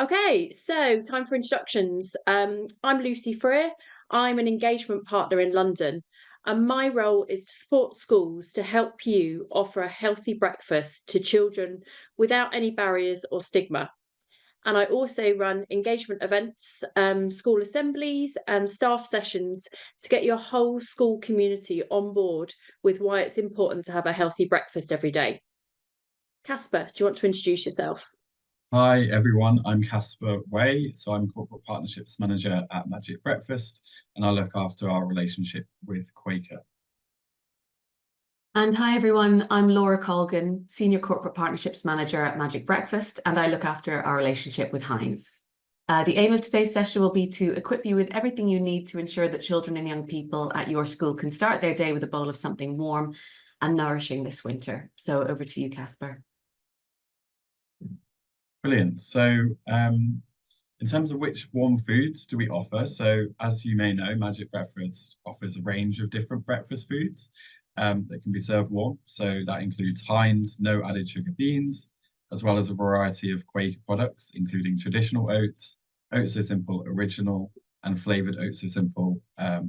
Okay, so time for introductions. I'm Lucy Freer. I'm an engagement partner in London, and my role is to support schools to help you offer a healthy breakfast to children without any barriers or stigma. And I also run engagement events, school assemblies, and staff sessions to get your whole school community on board with why it's important to have a healthy breakfast every day. Casper, do you want to introduce yourself? Hi everyone, I'm Casper Way. I'm Corporate Partnerships Manager at Magic Breakfast, and I look after our relationship with Quaker. And hi everyone, I'm Laura Colgan, Senior Corporate Partnerships Manager at Magic Breakfast, and I look after our relationship with Heinz. The aim of today's session will be to equip you with everything you need to ensure that children and young people at your school can start their day with a bowl of something warm and nourishing this winter. So over to you, Casper. Brilliant. In terms of which warm foods do we offer? So as you may know, Magic Breakfast offers a range of different breakfast foods that can be served warm. So that includes Heinz, no added sugar beans, as well as a variety of Quaker products, including traditional oats, Oats So Simple Original, and flavored Oats So Simple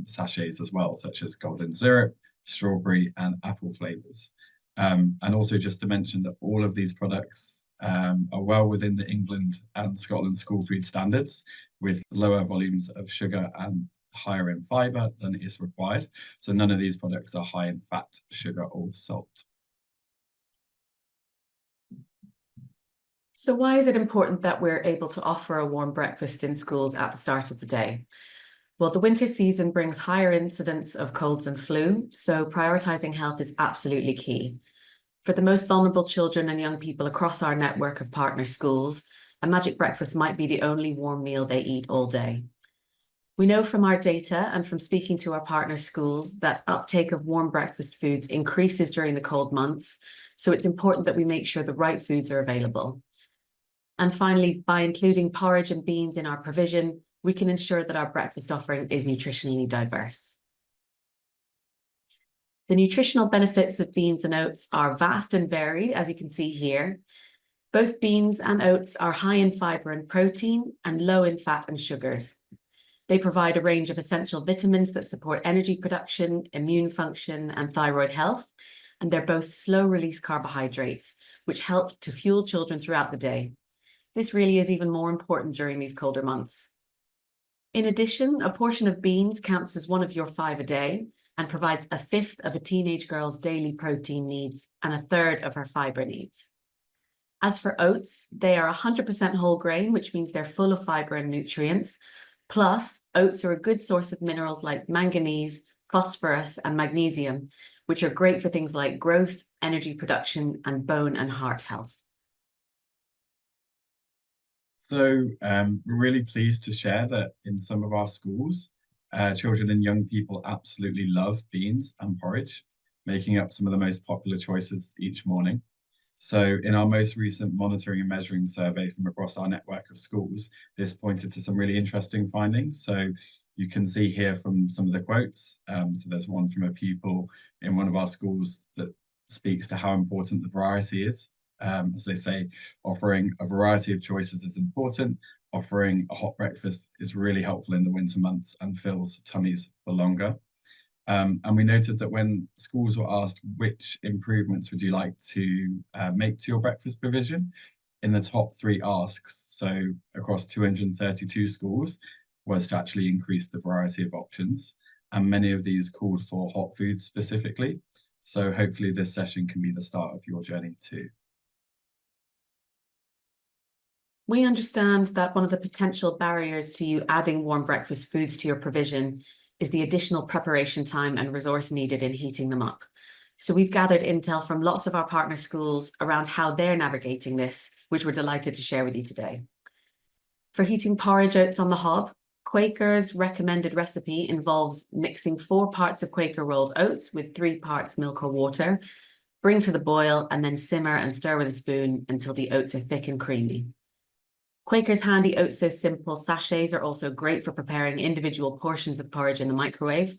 sachets as well, such as golden syrup, strawberry, and apple flavors. And also just to mention that all of these products are well within the England and Scotland school food standards, with lower volumes of sugar and higher in fibre than is required. So none of these products are high in fat, sugar, or salt. So why is it important that we're able to offer a warm breakfast in schools at the start of the day? Well, the winter season brings higher incidence of colds and flu, so prioritising health is absolutely key. For the most vulnerable children and young people across our network of partner schools, a Magic Breakfast might be the only warm meal they eat all day. We know from our data and from speaking to our partner schools that uptake of warm breakfast foods increases during the cold months, so it's important that we make sure the right foods are available. And finally, by including porridge and beans in our provision, we can ensure that our breakfast offering is nutritionally diverse. The nutritional benefits of beans and oats are vast and varied, as you can see here. Both beans and oats are high in fibre and protein and low in fat and sugars. They provide a range of essential vitamins that support energy production, immune function, and thyroid health, and they're both slow-release carbohydrates, which help to fuel children throughout the day. This really is even more important during these colder months. In addition, a portion of beans counts as one of your 5 a day, and provides a fifth of a teenage girl's daily protein needs and a third of her fibre needs. As for oats, they are 100% whole grain, which means they're full of fibre and nutrients. Plus, oats are a good source of minerals like manganese, phosphorus, and magnesium, which are great for things like growth, energy production, and bone and heart health. We're really pleased to share that in some of our schools, children and young people absolutely love beans and porridge, making up some of the most popular choices each morning. So in our most recent monitoring and measuring survey from across our network of schools, this pointed to some really interesting findings. So you can see here from some of the quotes. So there's one from a pupil in one of our schools that speaks to how important the variety is. As they say, offering a variety of choices is important. Offering a hot breakfast is really helpful in the winter months and fills tummies for longer. And we noted that when schools were asked which improvements would you like to make to your breakfast provision, in the top 3 asks, so across 232 schools, was to actually increase the variety of options. And many of these called for hot foods specifically. So hopefully this session can be the start of your journey too. We understand that one of the potential barriers to you adding warm breakfast foods to your provision is the additional preparation time and resource needed in heating them up. So we've gathered intel from lots of our partner schools around how they're navigating this, which we're delighted to share with you today. For heating porridge oats on the hob, Quaker's recommended recipe involves mixing 4 parts of Quaker rolled oats with 3 parts milk or water, bring to the boil, and then simmer and stir with a spoon until the oats are thick and creamy. Quaker's handy Oats So Simple sachets are also great for preparing individual portions of porridge in the microwave.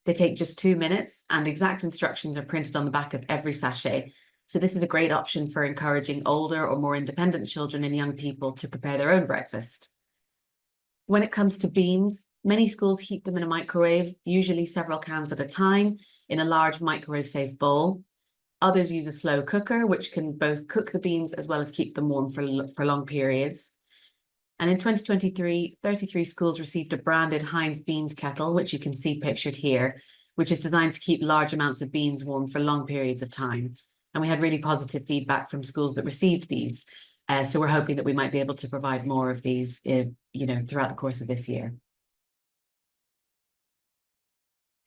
They take just 2 minutes, and exact instructions are printed on the back of every sachet, So this is a great option for encouraging older or more independent children and young people to prepare their own breakfast. When it comes to beans, many schools heat them in a microwave, usually several cans at a time, in a large microwave-safe bowl. Others use a slow cooker, which can both cook the beans as well as keep them warm for long periods. And in 2023, 33 schools received a branded Heinz beans kettle, which you can see pictured here, which is designed to keep large amounts of beans warm for long periods of time. And we had really positive feedback from schools that received these. So we're hoping that we might be able to provide more of these, throughout the course of this year.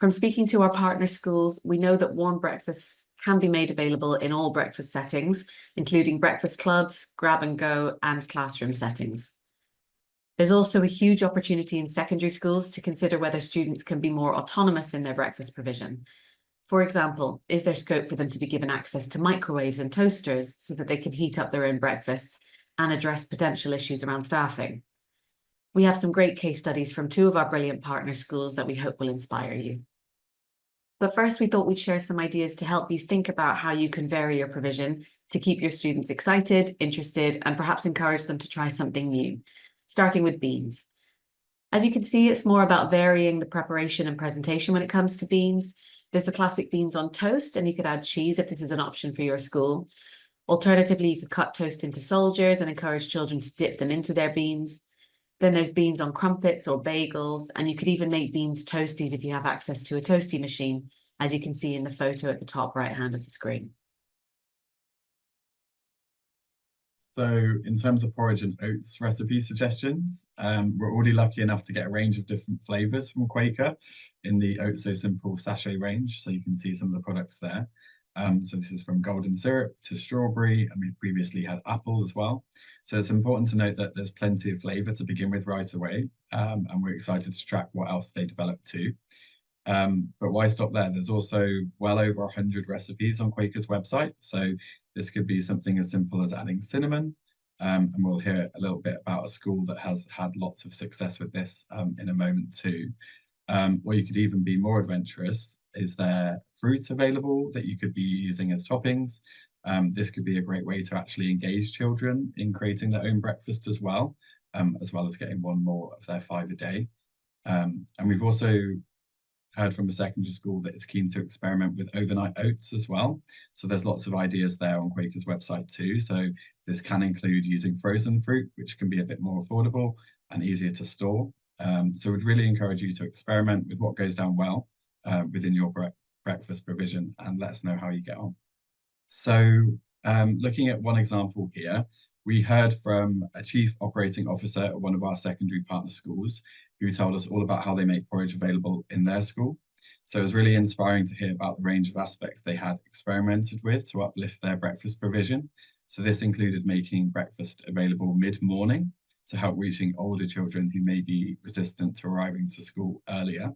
From speaking to our partner schools, we know that warm breakfasts can be made available in all breakfast settings, including breakfast clubs, grab and go, and classroom settings. There's also a huge opportunity in secondary schools to consider whether students can be more autonomous in their breakfast provision. For example, is there scope for them to be given access to microwaves and toasters so that they can heat up their own breakfasts and address potential issues around staffing? We have some great case studies from 2 of our brilliant partner schools that we hope will inspire you. But first, we thought we'd share some ideas to help you think about how you can vary your provision to keep your students excited, interested, and perhaps encourage them to try something new, starting with beans. As you can see, it's more about varying the preparation and presentation when it comes to beans. There's the classic beans on toast, and you could add cheese if this is an option for your school. Alternatively, you could cut toast into soldiers and encourage children to dip them into their beans. Then there's beans on crumpets or bagels, and you could even make beans toasties if you have access to a toasty machine, as you can see in the photo at the top right hand of the screen. So in terms of porridge and oats recipe suggestions, we're already lucky enough to get a range of different flavors from Quaker in the Oats So Simple sachet range. So you can see some of the products there. So this is from golden syrup to strawberry, and we've previously had apple as well. So it's important to note that there's plenty of flavor to begin with right away, and we're excited to track what else they develop too. But why stop there? There's also well over 100 recipes on Quaker's website. So this could be something as simple as adding cinnamon. And we'll hear a little bit about a school that has had lots of success with this in a moment too. Or you could even be more adventurous. Is there fruit available that you could be using as toppings? This could be a great way to actually engage children in creating their own breakfast as well as getting one more of their 5 a day. And we've also heard from a secondary school that is keen to experiment with overnight oats as well. So there's lots of ideas there on Quaker's website too. So this can include using frozen fruit, which can be a bit more affordable and easier to store. So we'd really encourage you to experiment with what goes down well within your breakfast provision, and let us know how you get on. So looking at one example here, we heard from a chief operating officer at one of our secondary partner schools who told us all about how they make porridge available in their school. So it was really inspiring to hear about the range of aspects they had experimented with to uplift their breakfast provision. So this included making breakfast available mid-morning to help reaching older children who may be resistant to arriving to school earlier.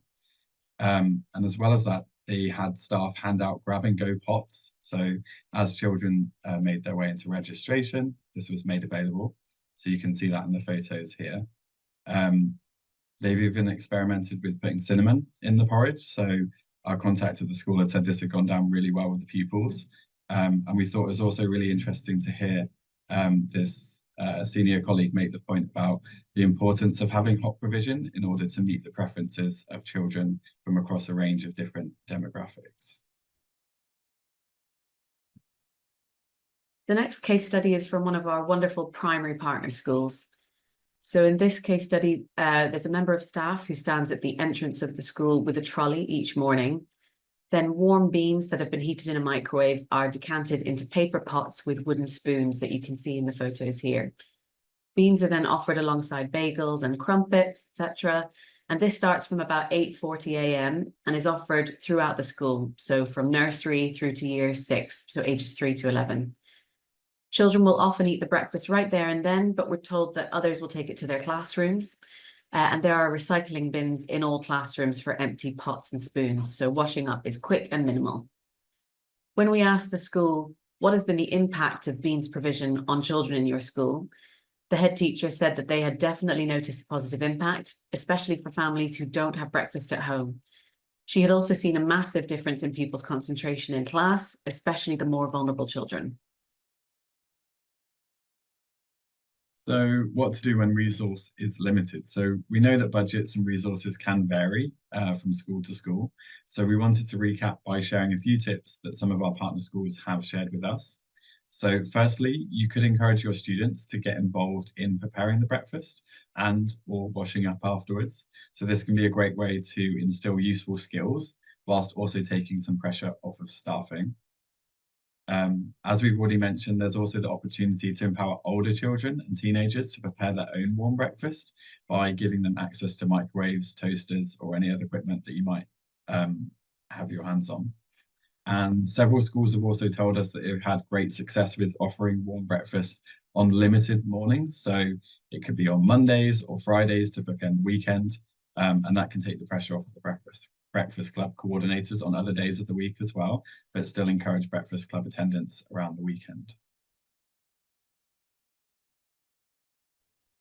And as well as that, they had staff hand out grab-and-go pots. So as children made their way into registration, this was made available. So you can see that in the photos here. They've even experimented with putting cinnamon in the porridge. So our contact at the school had said this had gone down really well with the pupils. And we thought it was also really interesting to hear this senior colleague make the point about the importance of having hot provision in order to meet the preferences of children from across a range of different demographics. The next case study is from one of our wonderful primary partner schools. So in this case study, there's a member of staff who stands at the entrance of the school with a trolley each morning. Then warm beans that have been heated in a microwave are decanted into paper pots with wooden spoons that you can see in the photos here. Beans are then offered alongside bagels and crumpets, etc. And this starts from about 8:40 a.m. and is offered throughout the school. So from nursery through to year 6, so ages 3 to 11. Children will often eat the breakfast right there and then, but we're told that others will take it to their classrooms. And there are recycling bins in all classrooms for empty pots and spoons, so washing up is quick and minimal. When we asked the school, what has been the impact of beans provision on children in your school, the head teacher said that they had definitely noticed a positive impact, especially for families who don't have breakfast at home. She had also seen a massive difference in pupils' concentration in class, especially the more vulnerable children. So what to do when resource is limited? So we know that budgets and resources can vary from school to school. So we wanted to recap by sharing a few tips that some of our partner schools have shared with us. So firstly, you could encourage your students to get involved in preparing the breakfast and or washing up afterwards. So this can be a great way to instill useful skills whilst also taking some pressure off of staffing. As we've already mentioned, there's also the opportunity to empower older children and teenagers to prepare their own warm breakfast by giving them access to microwaves, toasters, or any other equipment that you might have your hands on. And several schools have also told us that they've had great success with offering warm breakfast on limited mornings. So it could be on Mondays or Fridays to bookend the weekend, and that can take the pressure off of the breakfast club coordinators on other days of the week as well, but still encourage breakfast club attendance around the weekend.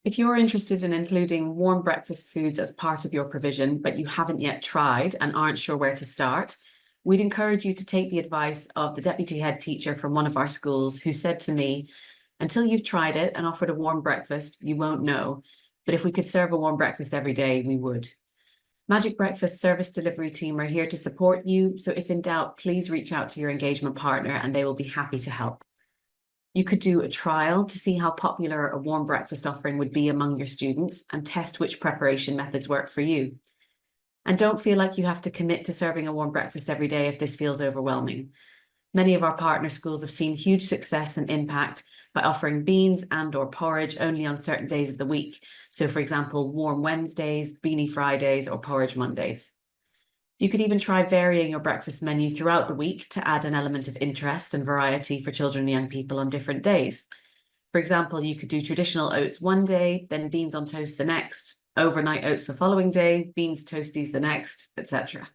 If you're interested in including warm breakfast foods as part of your provision, but you haven't yet tried and aren't sure where to start, we'd encourage you to take the advice of the deputy head teacher from one of our schools who said to me, until you've tried it and offered a warm breakfast, you won't know. But if we could serve a warm breakfast every day, we would. Magic Breakfast service delivery team are here to support you, so if in doubt, please reach out to your engagement partner and they will be happy to help. You could do a trial to see how popular a warm breakfast offering would be among your students and test which preparation methods work for you. And don't feel like you have to commit to serving a warm breakfast every day if this feels overwhelming. Many of our partner schools have seen huge success and impact by offering beans and/or porridge only on certain days of the week. So, for example, warm Wednesdays, beanie Fridays, or porridge Mondays. You could even try varying your breakfast menu throughout the week to add an element of interest and variety for children and young people on different days. For example, you could do traditional oats one day, then beans on toast the next, overnight oats the following day, beans toasties the next, etc.